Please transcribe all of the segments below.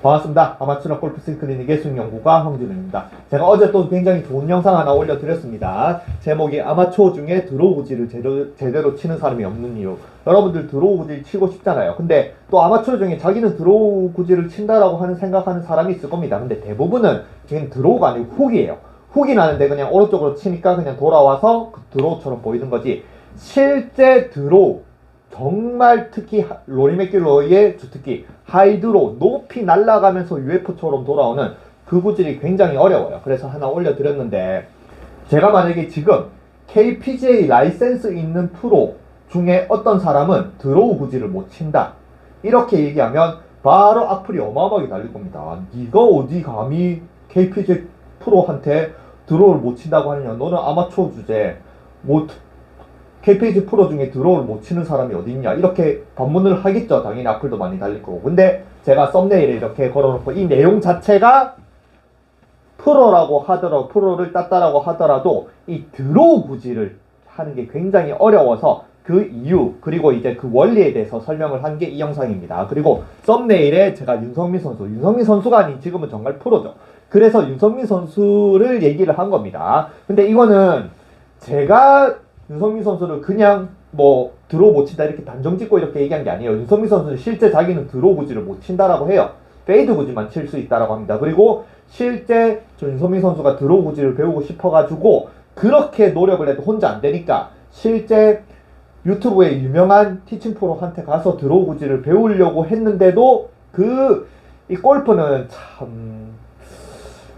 반갑습니다. 아마추어 골프 스윙클리닉의 스윙연구가 황준우입니다. 제가 어제 또 굉장히 좋은 영상 하나 올려드렸습니다. 제목이 아마추어 중에 드로우 구질을 제대로 치는 사람이 없는 이유. 여러분들 드로우 구질 치고 싶잖아요. 근데 또 아마추어 중에 자기는 드로우 구질을 친다라고 생각하는 사람이 있을 겁니다. 근데 대부분은 지금 드로우가 아니고 훅이에요. 훅이 나는데 그냥 오른쪽으로 치니까 그냥 돌아와서 그 드로우처럼 보이는 거지. 실제 드로우, 정말 특히 로리 맥길로이의 주특기 하이드로 높이 날아가면서 UFO처럼 돌아오는 그 구질이 굉장히 어려워요. 그래서 하나 올려드렸는데, 제가 만약에 지금 KPGA 라이센스 있는 프로 중에 어떤 사람은 드로우 구질을 못 친다 이렇게 얘기하면 바로 악플이 어마어마하게 달릴 겁니다. 네가 어디 감히 KPGA 프로한테 드로우를 못 친다고 하느냐, 너는 아마추어 주제 뭐 KPG 프로 중에 드로우를 못 치는 사람이 어디 있냐, 이렇게 반문을 하겠죠. 당연히 악플도 많이 달릴 거고. 근데 제가 썸네일에 이렇게 걸어놓고 이 내용 자체가 프로라고 하더라도, 프로를 땄다라고 하더라도 이 드로우 구질을 하는 게 굉장히 어려워서 그 이유, 그리고 이제 그 원리에 대해서 설명을 한 게 이 영상입니다. 그리고 썸네일에 제가 윤성민 선수가 아닌 지금은 정말 프로죠. 그래서 윤성민 선수를 얘기를 한 겁니다. 근데 이거는 제가 윤성민 선수를 그냥 뭐 드로우 못 친다 이렇게 단정 짓고 이렇게 얘기한 게 아니에요. 윤성민 선수는 실제 자기는 드로우 구질을 못 친다라고 해요. 페이드 구질만 칠 수 있다라고 합니다. 그리고 실제 윤성민 선수가 드로우 구질을 배우고 싶어가지고 그렇게 노력을 해도 혼자 안 되니까 실제 유튜브에 유명한 티칭 프로한테 가서 드로우 구질을 배우려고 했는데도 이 골프는 참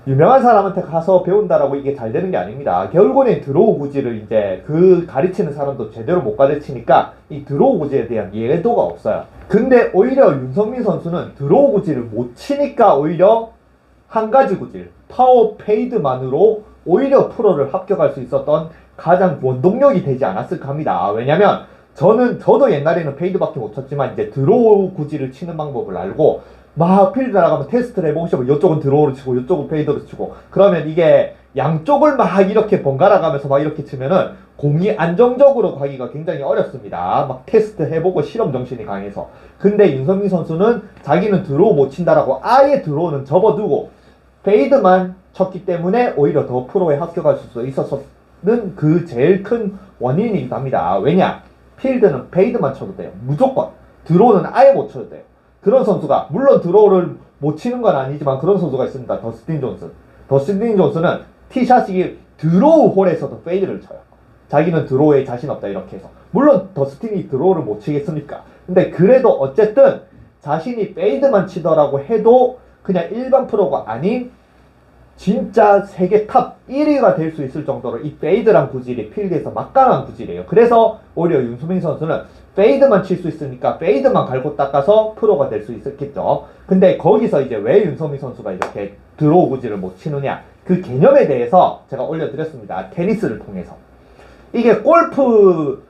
유명한 사람한테 가서 배운다라고 이게 잘 되는 게 아닙니다. 결국엔 드로우 구질을 이제 그 가르치는 사람도 제대로 못 가르치니까 이 드로우 구질에 대한 이해도가 없어요. 근데 오히려 윤성민 선수는 드로우 구질을 못 치니까 오히려 한 가지 구질, 파워 페이드만으로 오히려 프로를 합격할 수 있었던 가장 원동력이 되지 않았을까 합니다. 왜냐면 저도 옛날에는 페이드밖에 못 쳤지만 이제 드로우 구질을 치는 방법을 알고 막 필드 나가면 테스트를 해보고 싶어. 이쪽은 드로우로 치고 이쪽은 페이드로 치고, 그러면 이게 양쪽을 막 이렇게 번갈아 가면서 막 이렇게 치면은 공이 안정적으로 가기가 굉장히 어렵습니다. 막 테스트 해보고 실험 정신이 강해서. 근데 윤성민 선수는 자기는 드로우 못 친다라고 아예 드로우는 접어두고 페이드만 쳤기 때문에 오히려 더 프로에 합격할 수 있었는 그 제일 큰 원인이기도 합니다. 왜냐? 필드는 페이드만 쳐도 돼요. 무조건. 드로우는 아예 못 쳐도 돼요. 그런 선수가, 물론 드로우를 못 치는 건 아니지만 그런 선수가 있습니다. 더스틴 존슨은 티샷이 드로우 홀에서도 페이드를 쳐요. 자기는 드로우에 자신 없다 이렇게 해서. 물론 더스틴이 드로우를 못 치겠습니까? 근데 그래도 어쨌든 자신이 페이드만 치더라고 해도 그냥 일반 프로가 아닌 진짜 세계 탑 1위가 될 수 있을 정도로 이 페이드란 구질이 필드에서 막강한 구질이에요. 그래서 오히려 윤수민 선수는 페이드만 칠 수 있으니까 페이드만 갈고 닦아서 프로가 될 수 있었겠죠. 근데 거기서 이제 왜 윤성민 선수가 이렇게 드로우 구질을 못 치느냐, 그 개념에 대해서 제가 올려드렸습니다. 테니스를 통해서. 이게 골프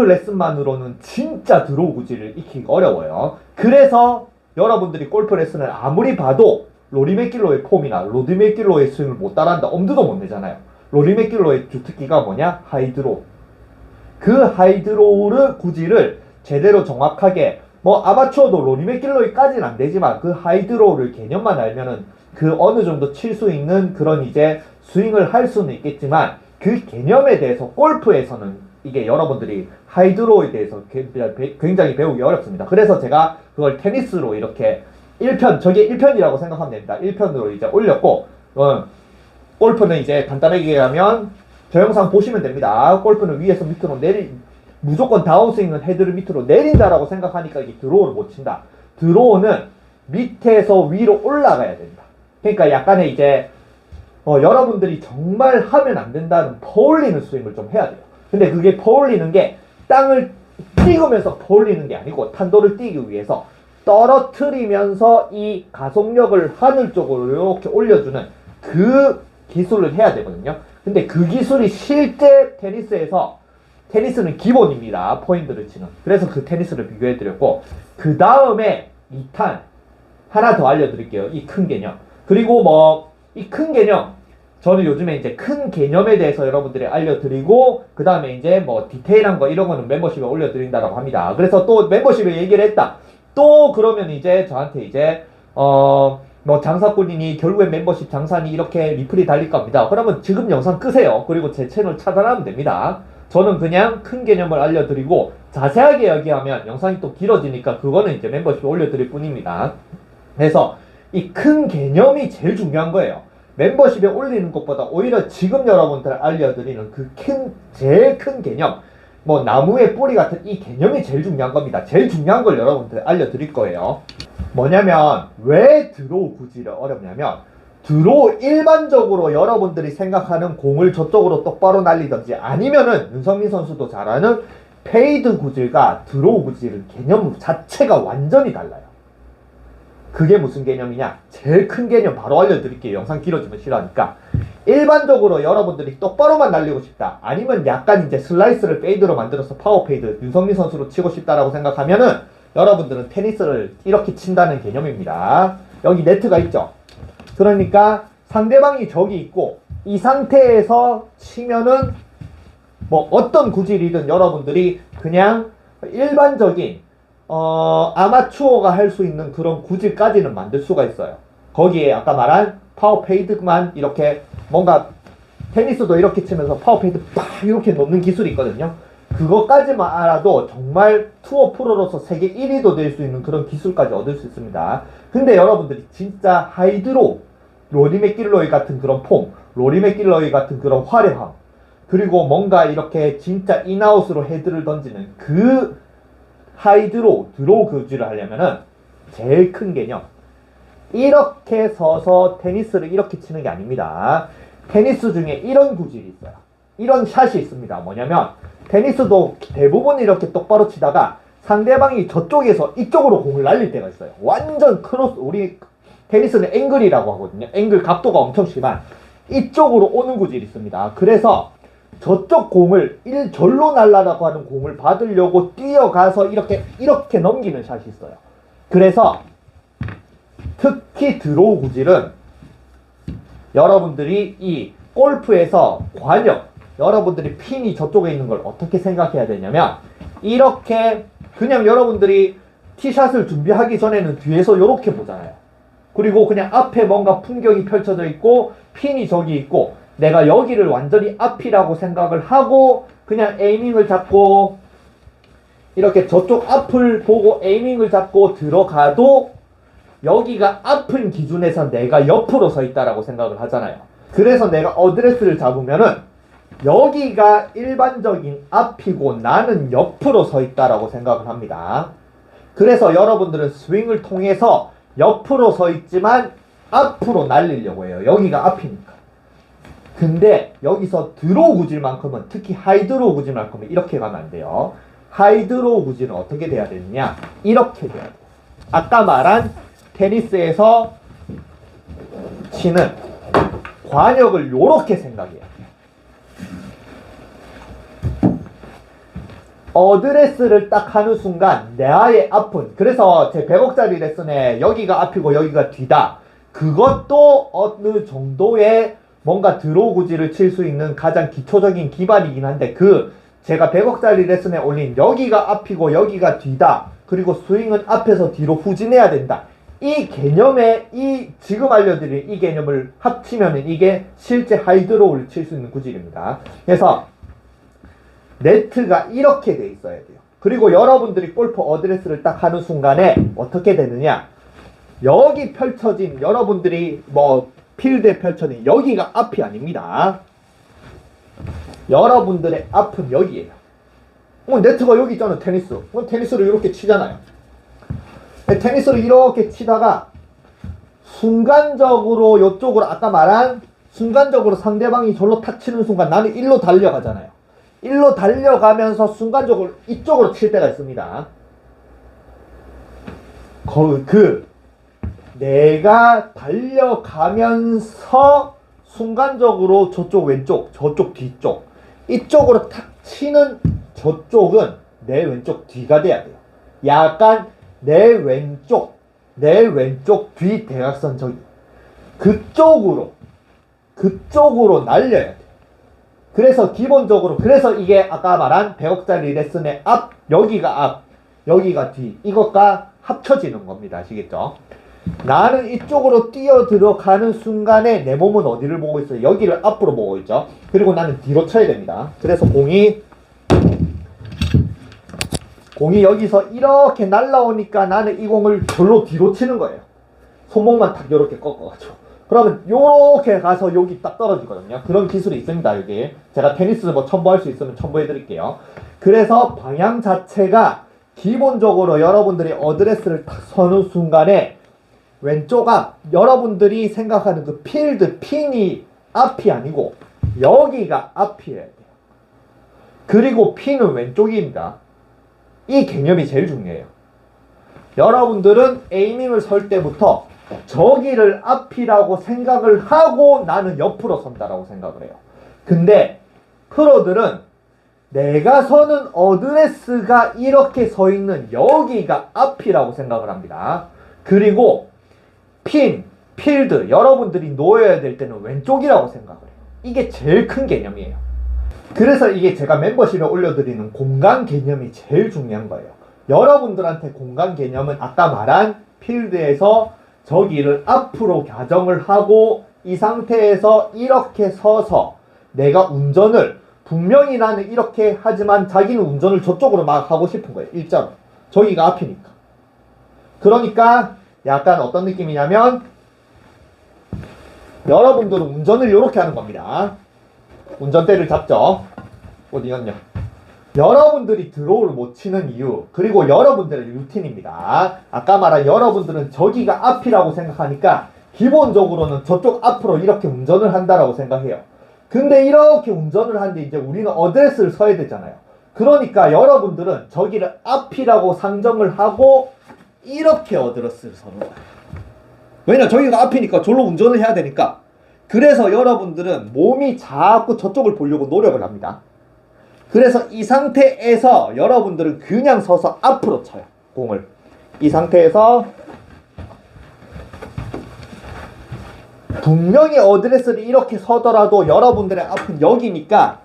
레슨만으로는 진짜 드로우 구질을 익히기 어려워요. 그래서 여러분들이 골프 레슨을 아무리 봐도 로리 맥길로의 폼이나 로리 맥길로의 스윙을 못 따라한다, 엄두도 못 내잖아요. 로리 맥길로의 주특기가 뭐냐? 하이드로우. 그 하이드로우 구질을 제대로 정확하게, 뭐 아마추어도 로리 맥길로이까지는 안 되지만 그 하이드로우를 개념만 알면은 그 어느 정도 칠 수 있는 그런 이제 스윙을 할 수는 있겠지만 그 개념에 대해서 골프에서는 이게 여러분들이 하이드로우에 대해서 굉장히 배우기 어렵습니다. 그래서 제가 그걸 테니스로 이렇게 1편, 저게 1편이라고 생각하면 됩니다. 1편으로 이제 올렸고, 골프는 이제 간단하게 얘기하면 저 영상 보시면 됩니다. 골프는 위에서 밑으로 무조건 다운스윙은 헤드를 밑으로 내린다라고 생각하니까 이게 드로우를 못 친다. 드로우는 밑에서 위로 올라가야 된다. 그러니까 약간의 이제 여러분들이 정말 하면 안 된다는 퍼올리는 스윙을 좀 해야 돼요. 근데 그게 퍼올리는 게 땅을 찍으면서 퍼올리는 게 아니고 탄도를 띄기 위해서 떨어뜨리면서 이 가속력을 하늘 쪽으로 이렇게 올려주는 그 기술을 해야 되거든요. 근데 그 기술이 실제 테니스는 기본입니다. 포인트를 치는. 그래서 그 테니스를 비교해드렸고, 그 다음에 2탄 하나 더 알려드릴게요. 이 큰 개념. 그리고 뭐 이 큰 개념, 저는 요즘에 이제 큰 개념에 대해서 여러분들이 알려드리고, 그 다음에 이제 뭐 디테일한 거 이런 거는 멤버십에 올려드린다라고 합니다. 그래서 또 멤버십에 얘기를 했다. 또 그러면 이제 저한테 이제 뭐 장사꾼이니 결국엔 멤버십 장사니 이렇게 리플이 달릴 겁니다. 그러면 지금 영상 끄세요. 그리고 제 채널 차단하면 됩니다. 저는 그냥 큰 개념을 알려드리고 자세하게 얘기하면 영상이 또 길어지니까 그거는 이제 멤버십 올려드릴 뿐입니다. 그래서 이 큰 개념이 제일 중요한 거예요. 멤버십에 올리는 것보다 오히려 지금 여러분들 알려드리는 그 제일 큰 개념, 뭐 나무의 뿌리 같은 이 개념이 제일 중요한 겁니다. 제일 중요한 걸 여러분들 알려드릴 거예요. 뭐냐면 왜 드로우 구질이 어렵냐면 드로우 일반적으로 여러분들이 생각하는 공을 저쪽으로 똑바로 날리든지 아니면은 윤성민 선수도 잘하는 페이드 구질과 드로우 구질은 개념 자체가 완전히 달라요. 그게 무슨 개념이냐? 제일 큰 개념 바로 알려드릴게요. 영상 길어지면 싫어하니까. 일반적으로 여러분들이 똑바로만 날리고 싶다. 아니면 약간 이제 슬라이스를 페이드로 만들어서 파워 페이드 윤성민 선수로 치고 싶다라고 생각하면은 여러분들은 테니스를 이렇게 친다는 개념입니다. 여기 네트가 있죠. 그러니까 상대방이 저기 있고 이 상태에서 치면은 뭐 어떤 구질이든 여러분들이 그냥 일반적인 아마추어가 할 수 있는 그런 구질까지는 만들 수가 있어요. 거기에 아까 말한 파워 페이드만 이렇게 뭔가 테니스도 이렇게 치면서 파워 페이드 팍 이렇게 넣는 기술이 있거든요. 그것까지만 알아도 정말 투어 프로로서 세계 1위도 될 수 있는 그런 기술까지 얻을 수 있습니다. 근데 여러분들이 진짜 하이드로 로리 맥길로이 같은 그런 폼, 로리 맥길로이 같은 그런 화려함, 그리고 뭔가 이렇게 진짜 인아웃으로 헤드를 던지는 그 하이드로 드로우 구질을 하려면은 제일 큰 개념, 이렇게 서서 테니스를 이렇게 치는 게 아닙니다. 테니스 중에 이런 구질이 있어요. 이런 샷이 있습니다. 뭐냐면 테니스도 대부분 이렇게 똑바로 치다가 상대방이 저쪽에서 이쪽으로 공을 날릴 때가 있어요. 완전 크로스, 우리 테니스는 앵글이라고 하거든요. 앵글 각도가 엄청 심한 이쪽으로 오는 구질이 있습니다. 그래서 저쪽 공을 절로 날라라고 하는 공을 받으려고 뛰어가서 이렇게 넘기는 샷이 있어요. 그래서 특히 드로우 구질은 여러분들이 이 골프에서 관역, 여러분들이 핀이 저쪽에 있는 걸 어떻게 생각해야 되냐면 이렇게 그냥 여러분들이 티샷을 준비하기 전에는 뒤에서 이렇게 보잖아요. 그리고 그냥 앞에 뭔가 풍경이 펼쳐져 있고 핀이 저기 있고 내가 여기를 완전히 앞이라고 생각을 하고 그냥 에이밍을 잡고 이렇게 저쪽 앞을 보고 에이밍을 잡고 들어가도 여기가 앞인 기준에서 내가 옆으로 서 있다라고 생각을 하잖아요. 그래서 내가 어드레스를 잡으면은 여기가 일반적인 앞이고 나는 옆으로 서 있다라고 생각을 합니다. 그래서 여러분들은 스윙을 통해서 옆으로 서 있지만 앞으로 날리려고 해요. 여기가 앞이니까. 근데 여기서 드로우 구질만큼은, 특히 하이드로우 구질만큼은 이렇게 가면 안 돼요. 하이드로우 구질은 어떻게 돼야 되느냐? 이렇게 돼야 돼요. 아까 말한 테니스에서 치는 관역을 요렇게 생각해요. 어드레스를 딱 하는 순간 나의 앞은, 그래서 제 100억짜리 레슨에 여기가 앞이고 여기가 뒤다, 그것도 어느 정도의 뭔가 드로우 구질을 칠 수 있는 가장 기초적인 기반이긴 한데, 제가 100억짜리 레슨에 올린 여기가 앞이고 여기가 뒤다, 그리고 스윙은 앞에서 뒤로 후진해야 된다, 이 개념에 지금 알려드린 이 개념을 합치면은 이게 실제 하이드로우를 칠 수 있는 구질입니다. 그래서 네트가 이렇게 돼 있어야 돼요. 그리고 여러분들이 골프 어드레스를 딱 하는 순간에 어떻게 되느냐, 여기 펼쳐진, 여러분들이 뭐 필드에 펼쳐진 여기가 앞이 아닙니다. 여러분들의 앞은 여기에요. 네트가 여기 있잖아요. 테니스. 테니스를 이렇게 치잖아요. 테니스를 이렇게 치다가 순간적으로 이쪽으로, 아까 말한 순간적으로 상대방이 절로 탁 치는 순간 나는 일로 달려가잖아요. 일로 달려가면서 순간적으로 이쪽으로 칠 때가 있습니다. 내가 달려가면서 순간적으로 저쪽 왼쪽, 저쪽 뒤쪽, 이쪽으로 탁 치는 저쪽은 내 왼쪽 뒤가 돼야 돼요. 약간 내 왼쪽 뒤 대각선 저기, 그쪽으로 날려야 돼. 그래서 기본적으로, 그래서 이게 아까 말한 100억짜리 레슨의 앞, 여기가 뒤, 이것과 합쳐지는 겁니다. 아시겠죠? 나는 이쪽으로 뛰어 들어가는 순간에 내 몸은 어디를 보고 있어요? 여기를 앞으로 보고 있죠. 그리고 나는 뒤로 쳐야 됩니다. 그래서 공이 여기서 이렇게 날라오니까 나는 이 공을 절로 뒤로 치는 거예요. 손목만 탁 이렇게 꺾어가지고. 그러면 요렇게 가서 여기 딱 떨어지거든요. 그런 기술이 있습니다. 여기 제가 테니스 뭐 첨부할 수 있으면 첨부해 드릴게요. 그래서 방향 자체가 기본적으로 여러분들이 어드레스를 딱 서는 순간에 왼쪽 앞, 여러분들이 생각하는 그 필드, 핀이 앞이 아니고 여기가 앞이어야 돼요. 그리고 핀은 왼쪽입니다. 이 개념이 제일 중요해요. 여러분들은 에이밍을 설 때부터 저기를 앞이라고 생각을 하고 나는 옆으로 선다라고 생각을 해요. 근데 프로들은 내가 서는 어드레스가 이렇게 서 있는 여기가 앞이라고 생각을 합니다. 그리고 핀, 필드, 여러분들이 놓여야 될 때는 왼쪽이라고 생각을 해요. 이게 제일 큰 개념이에요. 그래서 이게 제가 멤버십에 올려드리는 공간 개념이 제일 중요한 거예요. 여러분들한테 공간 개념은 아까 말한 필드에서 저기를 앞으로 가정을 하고 이 상태에서 이렇게 서서 내가 운전을 분명히 나는 이렇게 하지만 자기는 운전을 저쪽으로 막 하고 싶은 거예요. 일자로. 저기가 앞이니까. 그러니까 약간 어떤 느낌이냐면 여러분들은 운전을 이렇게 하는 겁니다. 운전대를 잡죠. 어디 갔냐. 여러분들이 드로우를 못 치는 이유, 그리고 여러분들의 루틴입니다. 아까 말한 여러분들은 저기가 앞이라고 생각하니까 기본적으로는 저쪽 앞으로 이렇게 운전을 한다라고 생각해요. 근데 이렇게 운전을 하는데 이제 우리는 어드레스를 서야 되잖아요. 그러니까 여러분들은 저기를 앞이라고 상정을 하고 이렇게 어드레스를 서는 거예요. 왜냐, 저기가 앞이니까 저로 운전을 해야 되니까. 그래서 여러분들은 몸이 자꾸 저쪽을 보려고 노력을 합니다. 그래서 이 상태에서 여러분들은 그냥 서서 앞으로 쳐요. 공을. 이 상태에서 분명히 어드레스를 이렇게 서더라도 여러분들의 앞은 여기니까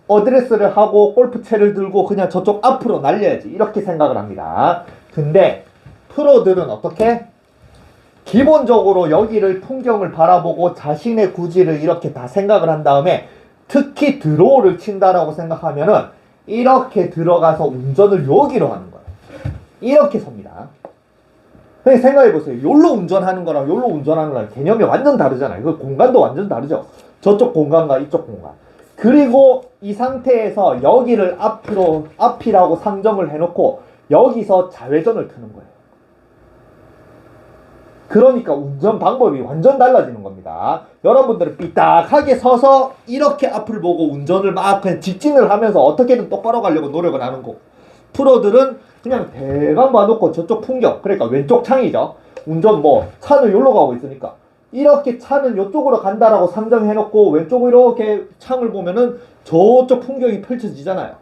어드레스를 하고 골프채를 들고 그냥 저쪽 앞으로 날려야지, 이렇게 생각을 합니다. 근데 프로들은 어떻게? 기본적으로 여기를 풍경을 바라보고 자신의 구질을 이렇게 다 생각을 한 다음에 특히 드로우를 친다라고 생각하면은 이렇게 들어가서 운전을 여기로 하는 거예요. 이렇게 섭니다. 생각해보세요. 요로 운전하는 거랑 요로 운전하는 거랑 개념이 완전 다르잖아요. 그 공간도 완전 다르죠. 저쪽 공간과 이쪽 공간. 그리고 이 상태에서 여기를 앞이라고 상정을 해놓고 여기서 좌회전을 트는 거예요. 그러니까 운전 방법이 완전 달라지는 겁니다. 여러분들은 삐딱하게 서서 이렇게 앞을 보고 운전을 막 그냥 직진을 하면서 어떻게든 똑바로 가려고 노력을 하는 거고, 프로들은 그냥 대강 봐놓고 저쪽 풍경, 그러니까 왼쪽 창이죠. 운전 뭐 차는 여기로 가고 있으니까 이렇게 차는 이쪽으로 간다라고 상정해놓고 왼쪽으로 이렇게 창을 보면은 저쪽 풍경이 펼쳐지잖아요.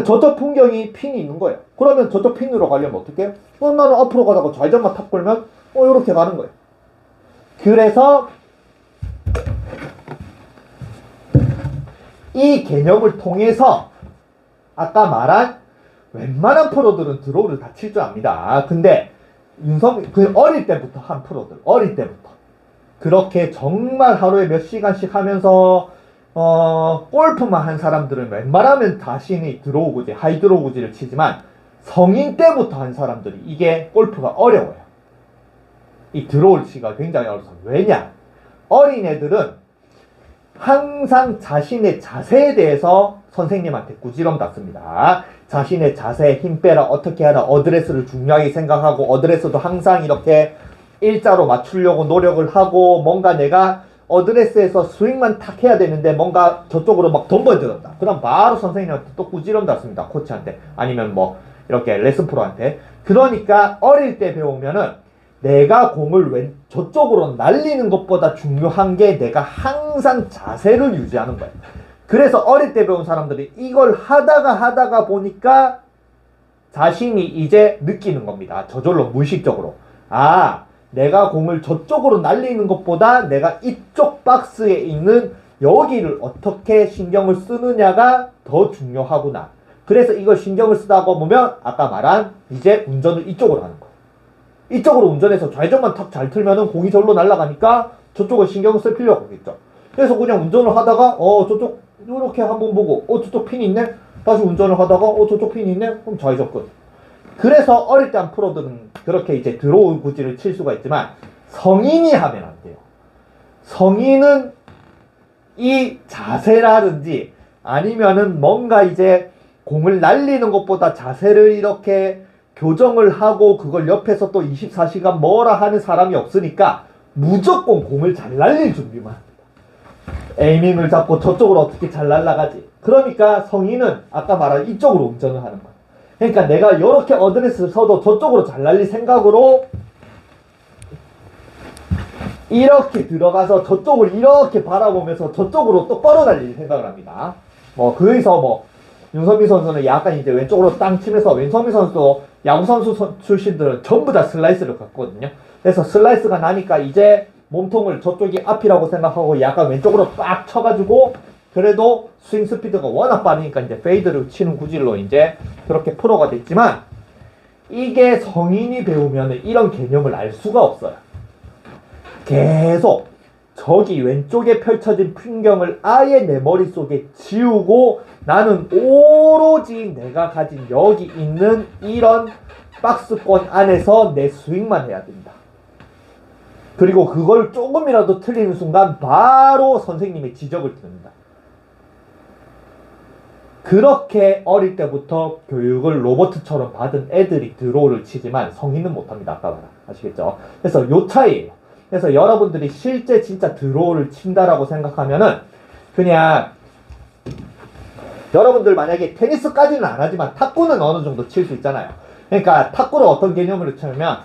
저쪽 풍경이 핀이 있는 거예요. 그러면 저쪽 핀으로 가려면 어떻게 해요? 나는 앞으로 가다가 좌회전만 탁 걸면 이렇게 가는 거예요. 그래서 이 개념을 통해서 아까 말한 웬만한 프로들은 드로우를 다 칠 줄 압니다. 근데 어릴 때부터 한 프로들, 어릴 때부터 그렇게 정말 하루에 몇 시간씩 하면서 골프만 한 사람들은 웬만하면 자신이 드로우 구질, 하이 드로우 구질을 치지만 성인 때부터 한 사람들이 이게 골프가 어려워요. 이 드로우를 치기가 굉장히 어려워서. 왜냐? 어린애들은 항상 자신의 자세에 대해서 선생님한테 꾸지럼 받습니다. 자신의 자세, 힘 빼라, 어떻게 하라, 어드레스를 중요하게 생각하고 어드레스도 항상 이렇게 일자로 맞추려고 노력을 하고, 뭔가 내가 어드레스에서 스윙만 탁 해야 되는데 뭔가 저쪽으로 막 덤벼들었다. 그럼 바로 선생님한테 또 꾸지럼 받습니다. 코치한테. 아니면 뭐 이렇게 레슨 프로한테. 그러니까 어릴 때 배우면은 내가 공을 저쪽으로 날리는 것보다 중요한 게 내가 항상 자세를 유지하는 거예요. 그래서 어릴 때 배운 사람들이 이걸 하다가 보니까 자신이 이제 느끼는 겁니다. 저절로 무의식적으로. 아, 내가 공을 저쪽으로 날리는 것보다 내가 이쪽 박스에 있는 여기를 어떻게 신경을 쓰느냐가 더 중요하구나. 그래서 이걸 신경을 쓰다가 보면 아까 말한 이제 운전을 이쪽으로 하는 거예요. 이쪽으로 운전해서 좌회전만 탁 잘 틀면은 공이 절로 날아가니까 저쪽을 신경을 쓸 필요가 없겠죠. 그래서 그냥 운전을 하다가 저쪽 이렇게 한번 보고 저쪽 핀이 있네. 다시 운전을 하다가 저쪽 핀이 있네. 그럼 좌회전 끝. 그래서 어릴 때 한 프로들은 그렇게 이제 드로우 구질을 칠 수가 있지만 성인이 하면 안 돼요. 성인은 이 자세라든지 아니면은 뭔가 이제 공을 날리는 것보다 자세를 이렇게 교정을 하고 그걸 옆에서 또 24시간 뭐라 하는 사람이 없으니까 무조건 공을 잘 날릴 준비만 합니다. 에이밍을 잡고 저쪽으로 어떻게 잘 날아가지. 그러니까 성인은 아까 말한 이쪽으로 운전을 하는 거예요. 그러니까 내가 이렇게 어드레스를 서도 저쪽으로 잘 날릴 생각으로 이렇게 들어가서 저쪽을 이렇게 바라보면서 저쪽으로 똑바로 날릴 생각을 합니다. 거기서 윤선미 선수는 약간 이제 왼쪽으로 땅 치면서, 윤선미 선수도 야구선수 출신들은 전부 다 슬라이스를 갖거든요. 그래서 슬라이스가 나니까 이제 몸통을 저쪽이 앞이라고 생각하고 약간 왼쪽으로 빡 쳐가지고, 그래도 스윙 스피드가 워낙 빠르니까 이제 페이드를 치는 구질로 이제 그렇게 프로가 됐지만, 이게 성인이 배우면 이런 개념을 알 수가 없어요. 계속 저기 왼쪽에 펼쳐진 풍경을 아예 내 머릿속에 지우고 나는 오로지 내가 가진 여기 있는 이런 박스권 안에서 내 스윙만 해야 된다. 그리고 그걸 조금이라도 틀리는 순간 바로 선생님의 지적을 듣는다. 그렇게 어릴 때부터 교육을 로버트처럼 받은 애들이 드로우를 치지만 성인은 못합니다. 아까 아시겠죠? 그래서 요 차이예요. 그래서 여러분들이 실제 진짜 드로우를 친다라고 생각하면은 그냥 여러분들 만약에 테니스까지는 안 하지만 탁구는 어느 정도 칠 수 있잖아요. 그러니까 탁구를 어떤 개념으로 치냐면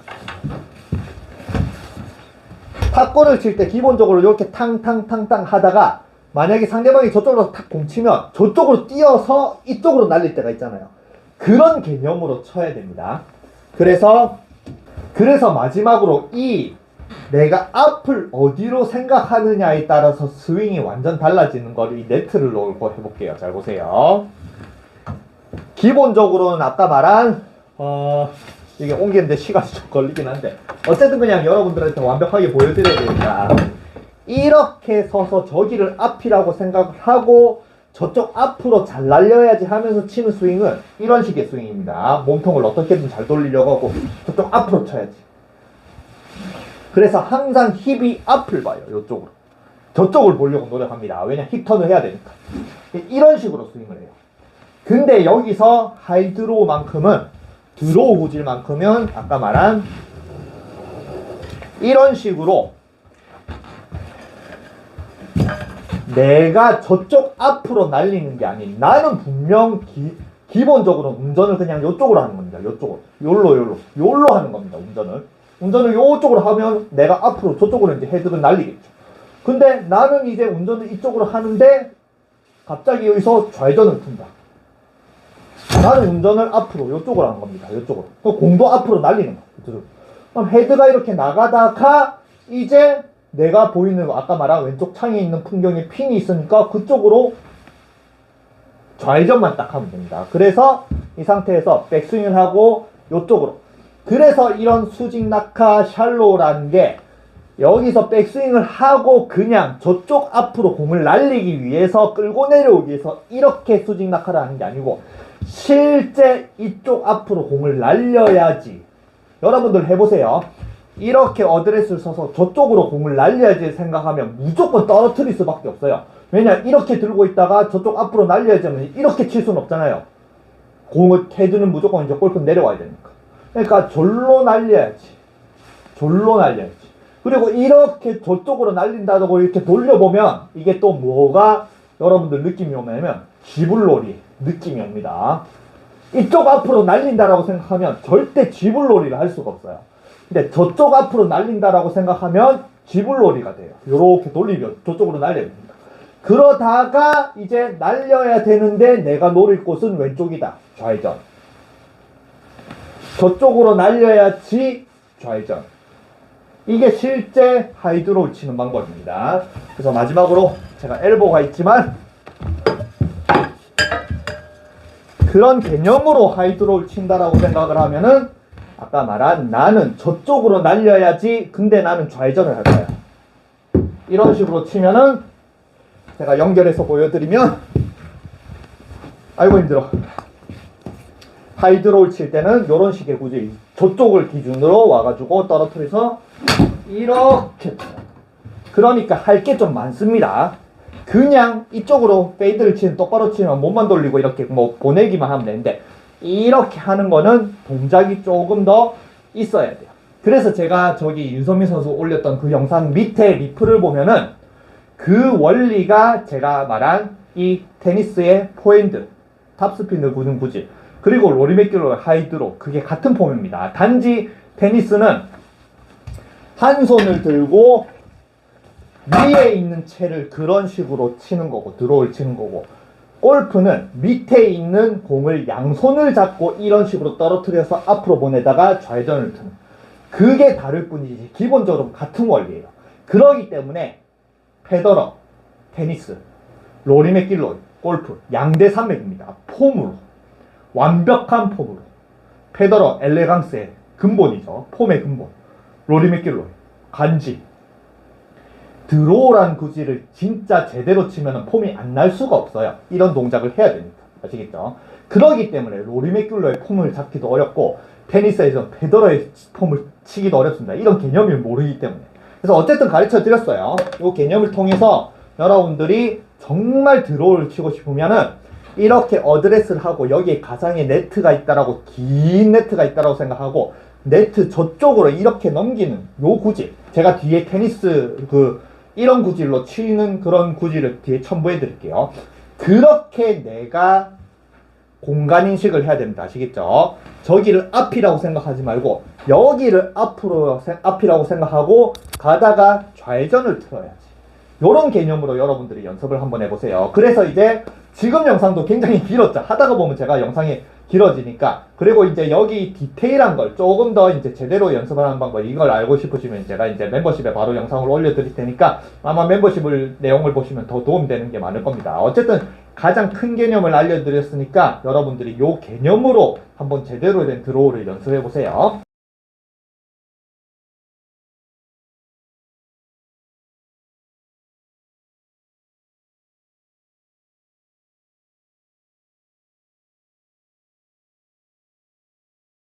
탁구를 칠 때 기본적으로 이렇게 탕탕탕탕 하다가 만약에 상대방이 저쪽으로 탁 공 치면 저쪽으로 뛰어서 이쪽으로 날릴 때가 있잖아요. 그런 개념으로 쳐야 됩니다. 그래서 마지막으로 내가 앞을 어디로 생각하느냐에 따라서 스윙이 완전 달라지는 거를 이 네트를 놓고 해볼게요. 잘 보세요. 기본적으로는 아까 말한 이게 옮기는데 시간이 좀 걸리긴 한데 어쨌든 그냥 여러분들한테 완벽하게 보여드려야 되니까 이렇게 서서 저기를 앞이라고 생각을 하고 저쪽 앞으로 잘 날려야지 하면서 치는 스윙은 이런 식의 스윙입니다. 몸통을 어떻게든 잘 돌리려고 하고 저쪽 앞으로 쳐야지. 그래서 항상 힙이 앞을 봐요. 이쪽으로. 저쪽을 보려고 노력합니다. 왜냐 힙턴을 해야 되니까. 이런 식으로 스윙을 해요. 근데 여기서 하이드로우만큼은 드로우 구질만큼은 아까 말한 이런 식으로 내가 저쪽 앞으로 날리는 게 아닌 나는 분명 기본적으로 운전을 그냥 이쪽으로 하는 겁니다. 이쪽으로. 요로 하는 겁니다. 운전을 요쪽으로 하면 내가 앞으로 저쪽으로 이제 헤드를 날리겠죠. 근데 나는 이제 운전을 이쪽으로 하는데 갑자기 여기서 좌회전을 튼다. 나는 운전을 앞으로 요쪽으로 하는 겁니다. 요쪽으로. 공도 앞으로 날리는 거예요. 그럼 헤드가 이렇게 나가다가 이제 내가 보이는 아까 말한 왼쪽 창에 있는 풍경에 핀이 있으니까 그쪽으로 좌회전만 딱 하면 됩니다. 그래서 이 상태에서 백스윙을 하고 요쪽으로. 그래서 이런 수직 낙하 샬로우라는 게 여기서 백스윙을 하고 그냥 저쪽 앞으로 공을 날리기 위해서 끌고 내려오기 위해서 이렇게 수직 낙하를 하는 게 아니고 실제 이쪽 앞으로 공을 날려야지. 여러분들 해보세요. 이렇게 어드레스를 서서 저쪽으로 공을 날려야지 생각하면 무조건 떨어뜨릴 수밖에 없어요. 왜냐 이렇게 들고 있다가 저쪽 앞으로 날려야지 하면 이렇게 칠 수는 없잖아요. 공을 헤드는 무조건 이제 골프 내려와야 되니까. 그러니까 절로 날려야지. 그리고 이렇게 저쪽으로 날린다고 이렇게 돌려보면 이게 또 뭐가 여러분들 느낌이 오냐면 쥐불놀이 느낌이 옵니다. 이쪽 앞으로 날린다라고 생각하면 절대 쥐불놀이를 할 수가 없어요. 근데 저쪽 앞으로 날린다라고 생각하면 쥐불놀이가 돼요. 요렇게 돌리면 저쪽으로 날려야 됩니다. 그러다가 이제 날려야 되는데 내가 노릴 곳은 왼쪽이다. 좌회전. 저쪽으로 날려야지 좌회전. 이게 실제 하이드로우 치는 방법입니다. 그래서 마지막으로 제가 엘보가 있지만 그런 개념으로 하이드로우를 친다라고 생각을 하면은 아까 말한 나는 저쪽으로 날려야지 근데 나는 좌회전을 할 거야. 이런 식으로 치면은 제가 연결해서 보여드리면 아이고 힘들어. 하이드롤 칠 때는 이런 식의 구질 저쪽을 기준으로 와가지고 떨어뜨려서 이렇게 그러니까 할 게 좀 많습니다. 그냥 이쪽으로 페이드를 치는 똑바로 치면 몸만 돌리고 이렇게 뭐 보내기만 하면 되는데 이렇게 하는 거는 동작이 조금 더 있어야 돼요. 그래서 제가 저기 윤선민 선수 올렸던 그 영상 밑에 리플을 보면은 그 원리가 제가 말한 이 테니스의 포핸드, 탑스핀을 부는 구질 그리고 로리 맥길로의 하이드로 그게 같은 폼입니다. 단지 테니스는 한 손을 들고 위에 있는 채를 그런 식으로 치는 거고 드로우를 치는 거고 골프는 밑에 있는 공을 양손을 잡고 이런 식으로 떨어뜨려서 앞으로 보내다가 좌회전을 트는 그게 다를 뿐이지 기본적으로 같은 원리예요. 그러기 때문에 페더러, 테니스, 로리 맥길로이, 골프 양대 산맥입니다. 폼으로 완벽한 폼으로 페더러 엘레강스의 근본이죠. 폼의 근본 로리 맥길로이 간지 드로우란 구질을 진짜 제대로 치면 폼이 안 날 수가 없어요. 이런 동작을 해야 되니까. 아시겠죠? 그러기 때문에 로리 맥귤러의 폼을 잡기도 어렵고 테니스에서 페더러의 폼을 치기도 어렵습니다. 이런 개념을 모르기 때문에. 그래서 어쨌든 가르쳐 드렸어요. 이 개념을 통해서 여러분들이 정말 드로우를 치고 싶으면은 이렇게 어드레스를 하고 여기에 가상의 네트가 있다라고 긴 네트가 있다라고 생각하고 네트 저쪽으로 이렇게 넘기는 요 구질 제가 뒤에 테니스 이런 구질로 치는 그런 구질을 뒤에 첨부해 드릴게요. 그렇게 내가 공간인식을 해야 됩니다. 아시겠죠? 저기를 앞이라고 생각하지 말고 여기를 앞이라고 생각하고 가다가 좌회전을 틀어야지. 요런 개념으로 여러분들이 연습을 한번 해보세요. 그래서 이제 지금 영상도 굉장히 길었죠. 하다가 보면 제가 영상이 길어지니까 그리고 이제 여기 디테일한 걸 조금 더 이제 제대로 연습하는 방법 이걸 알고 싶으시면 제가 이제 멤버십에 바로 영상을 올려드릴 테니까 아마 멤버십을 내용을 보시면 더 도움되는 게 많을 겁니다. 어쨌든 가장 큰 개념을 알려드렸으니까 여러분들이 요 개념으로 한번 제대로 된 드로우를 연습해 보세요.